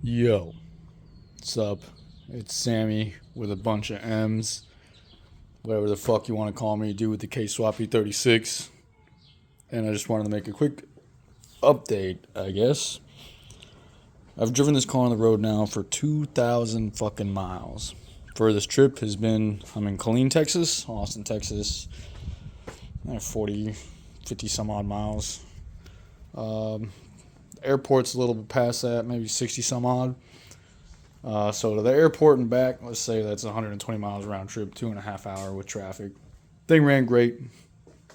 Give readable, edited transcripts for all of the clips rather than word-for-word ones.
Yo, what's up? It's Sammy with a bunch of M's. Whatever the fuck you want to call me, do with the K-Swap E36. And I just wanted to make a quick update, I guess. I've driven this car on the road now for 2,000 fucking miles. Furthest trip has been, I'm in Killeen, Texas, Austin, Texas. 40, 50 some odd miles. Airport's a little bit past that, maybe 60 some odd. So to the airport and back, let's say that's 120 miles round trip, 2.5 hours with traffic. Thing ran great,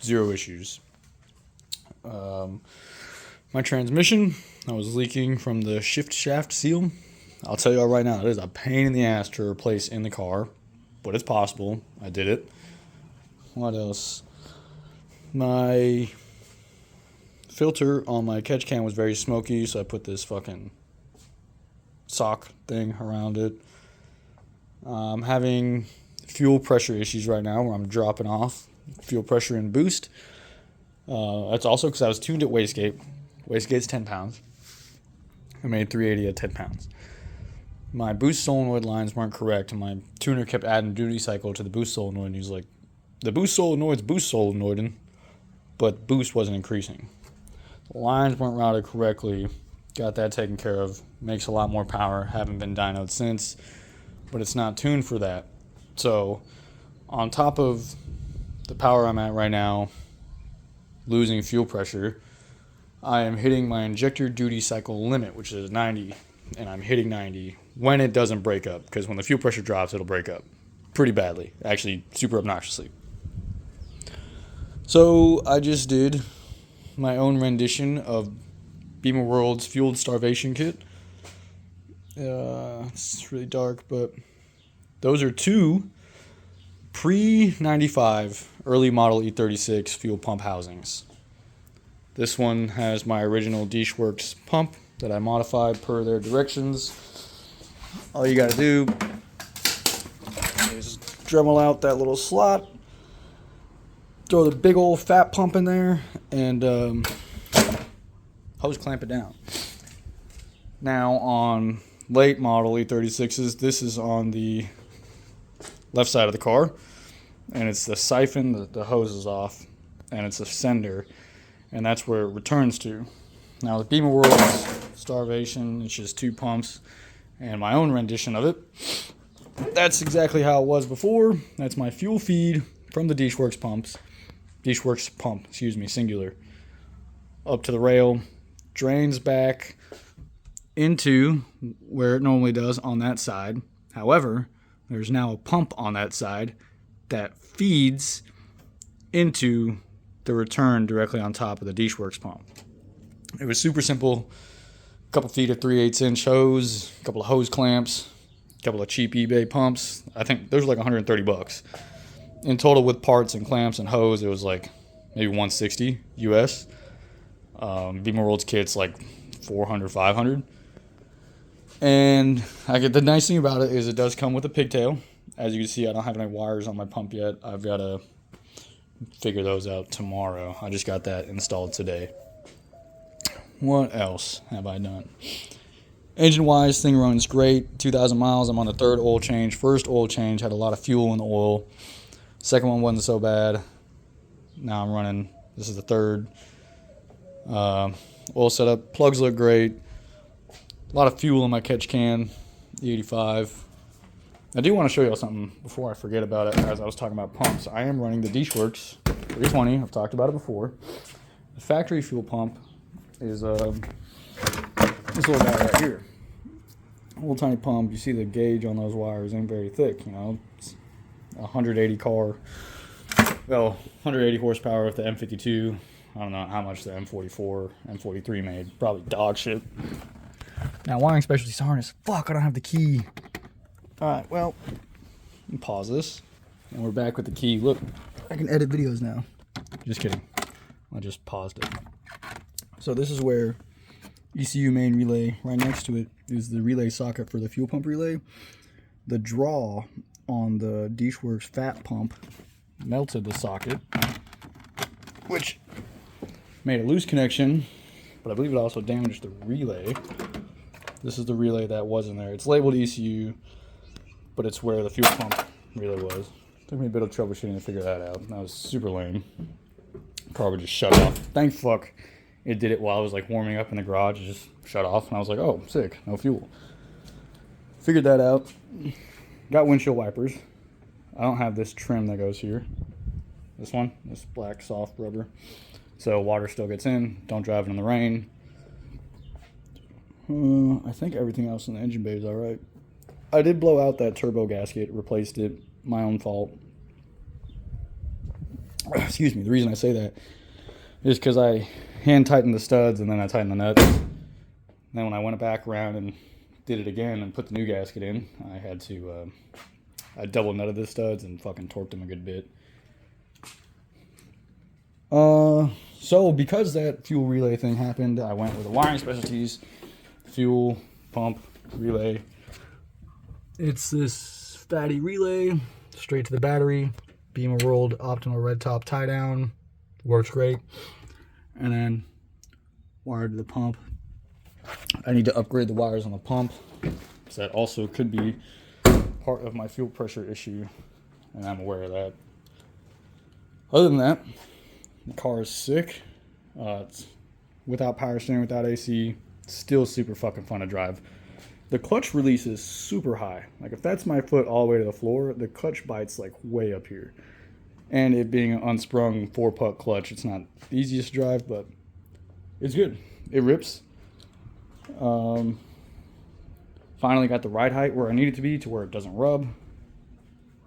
zero issues. My transmission, I was leaking from the shift shaft seal. I'll tell you all right now, it is a pain in the ass to replace in the car, but it's possible. I did it. What else? My filter on my catch can was very smoky, so I put this fucking sock thing around it. I'm having fuel pressure issues right now where I'm dropping off fuel pressure and boost. That's also because I was tuned at wastegate. Wastegate's 10 pounds. I made 380 at 10 pounds. My boost solenoid lines weren't correct, and my tuner kept adding duty cycle to the boost solenoid, and he's like, the boost solenoid's boost solenoiding, but boost wasn't increasing. The lines weren't routed correctly. Got that taken care of. Makes a lot more power. Haven't been dynoed since, but it's not tuned for that. So on top of the power I'm at right now, losing fuel pressure, I am hitting my injector duty cycle limit, which is 90, and I'm hitting 90 when it doesn't break up, because when the fuel pressure drops, it'll break up pretty badly, actually super obnoxiously. So I just did my own rendition of Beamer World's Fueled Starvation Kit. It's really dark, but those are two pre-95 early model E36 fuel pump housings. This one has my original Dishworks pump that I modified per their directions. All you gotta do is Dremel out that little slot, throw the big old fat pump in there, and hose clamp it down. Now on late model E36s, this is on the left side of the car, and it's the siphon, the hose is off, and it's a sender, and that's where it returns to. Now the Beamer World's Starvation, it's just two pumps, and my own rendition of it. That's exactly how it was before. That's my fuel feed from the Dishworks pump, singular, up to the rail, drains back into where it normally does on that side. However, there's now a pump on that side that feeds into the return directly on top of the Dishworks pump. It was super simple. A couple feet of 3/8 inch hose, a couple of hose clamps, a couple of cheap eBay pumps. I think those were like $130. In total with parts and clamps and hose, it was like maybe $160 US. Beamer World's kit's like $400, $500. And the nice thing about it is it does come with a pigtail. As you can see, I don't have any wires on my pump yet. I've got to figure those out tomorrow. I just got that installed today. What else have I done? Engine-wise, thing runs great. 2,000 miles. I'm on the third oil change. First oil change had a lot of fuel in the oil. Second one wasn't so bad. Now I'm running. This is the third. Oil setup. Plugs look great. A lot of fuel in my catch can. The 85. I do want to show you all something before I forget about it. As I was talking about pumps, I am running the Dishworks 320. I've talked about it before. The factory fuel pump is this little guy right here. Little tiny pump. You see the gauge on those wires ain't very thick. You know, it's 180 car. Well, 180 horsepower with the M52. I don't know how much the M44, M43 made. Probably dog shit. Now, wiring specialties harness. Fuck, I don't have the key. Alright, well, pause this. And we're back with the key. Look, I can edit videos now. Just kidding. I just paused it. So this is where ECU main relay, right next to it, is the relay socket for the fuel pump relay. The draw on the Dishworks fat pump melted the socket, which made a loose connection, but I believe it also damaged the relay. This is the relay that was in there. It's labeled ECU, but it's where the fuel pump relay was. Took me a bit of troubleshooting to figure that out. That was super lame. Car would just shut off. Thank fuck it did it while I was like warming up in the garage. It just shut off, and I was like, oh, sick, no fuel. Figured that out. Got windshield wipers. I don't have this trim that goes here. This one, this black soft rubber. So water still gets in. Don't drive it in the rain. I think everything else in the engine bay is all right. I did blow out that turbo gasket, replaced it. My own fault. Excuse me. The reason I say that is because I hand tightened the studs and then I tightened the nuts. Then when I went back around and did it again and put the new gasket in, I had to, I double nutted the studs and fucking torqued them a good bit. So because that fuel relay thing happened, I went with the wiring specialties, fuel, pump, relay. It's this fatty relay, straight to the battery, Beamer World optimal red top tie down, works great. And then wired to the pump. I need to upgrade the wires on the pump, because that also could be part of my fuel pressure issue, and I'm aware of that. Other than that, the car is sick. It's without power steering, without AC, still super fucking fun to drive. The clutch release is super high. Like if that's my foot all the way to the floor, the clutch bites like way up here. And it being an unsprung 4-puck clutch, it's not the easiest to drive, but it's good. It rips. Finally got the ride height where I need it to be, to where it doesn't rub.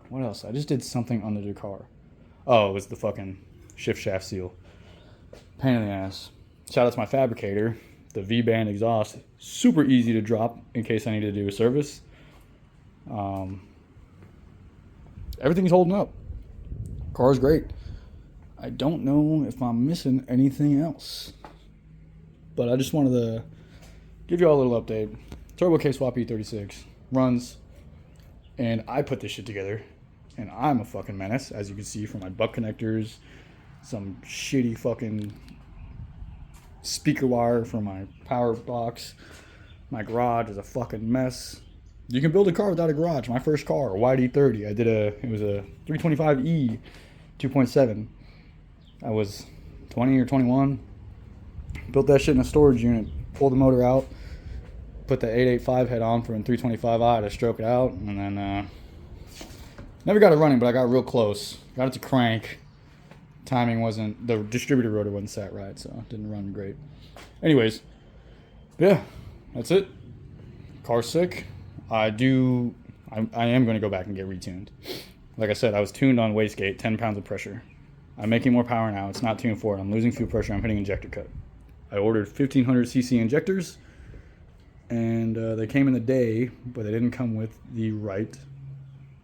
What else? I just did something under the car. Oh, it was the fucking shift shaft seal. Pain in the ass. Shout out to my fabricator. The V-band exhaust, super easy to drop in case I need to do a service. Everything's holding up. Car's great. I don't know if I'm missing anything else, but I just wanted to give you all a little update. Turbo K-Swap E36 runs, and I put this shit together, and I'm a fucking menace, as you can see from my butt connectors, some shitty fucking speaker wire for my power box. My garage is a fucking mess. You can build a car without a garage. My first car, a YD30. It was a 325E 2.7. I was 20 or 21. Built that shit in a storage unit. Pulled the motor out. Put the 885 head on for a 325i to stroke it out. And then, never got it running, but I got real close. Got it to crank. Timing wasn't, the distributor rotor wasn't sat right, so it didn't run great. Anyways, yeah, that's it. Car's sick. I am going to go back and get retuned. Like I said, I was tuned on wastegate, 10 pounds of pressure. I'm making more power now. It's not tuned for it. I'm losing fuel pressure. I'm hitting injector cut. I ordered 1500cc injectors, and they came in the day, but they didn't come with the right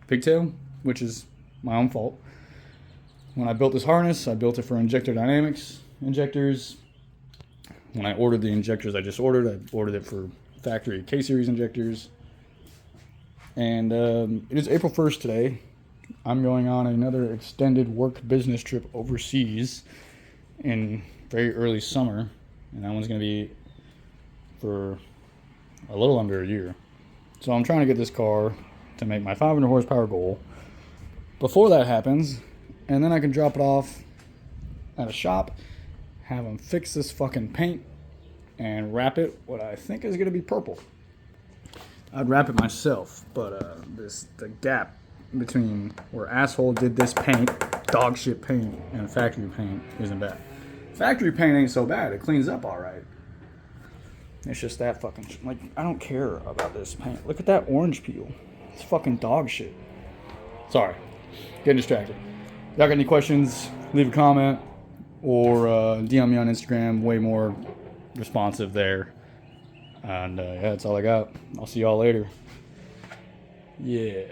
pigtail, which is my own fault. When I built this harness, I built it for injector dynamics injectors. When I ordered the injectors I ordered it for factory K-series injectors. And it is April 1st today. I'm going on another extended work business trip overseas in very early summer. And that one's going to be for a little under a year. So I'm trying to get this car to make my 500 horsepower goal before that happens. And then I can drop it off at a shop, have them fix this fucking paint, and wrap it what I think is going to be purple. I'd wrap it myself, but the gap between where asshole did this paint, dog shit paint, and factory paint isn't bad. Factory paint ain't so bad. It cleans up all right. It's just that fucking like, I don't care about this paint. Look at that orange peel. It's fucking dog shit. Sorry, getting distracted. Y'all got any questions, leave a comment, or DM me on Instagram. Way more responsive there. And yeah, that's all I got. I'll see y'all later. Yeah.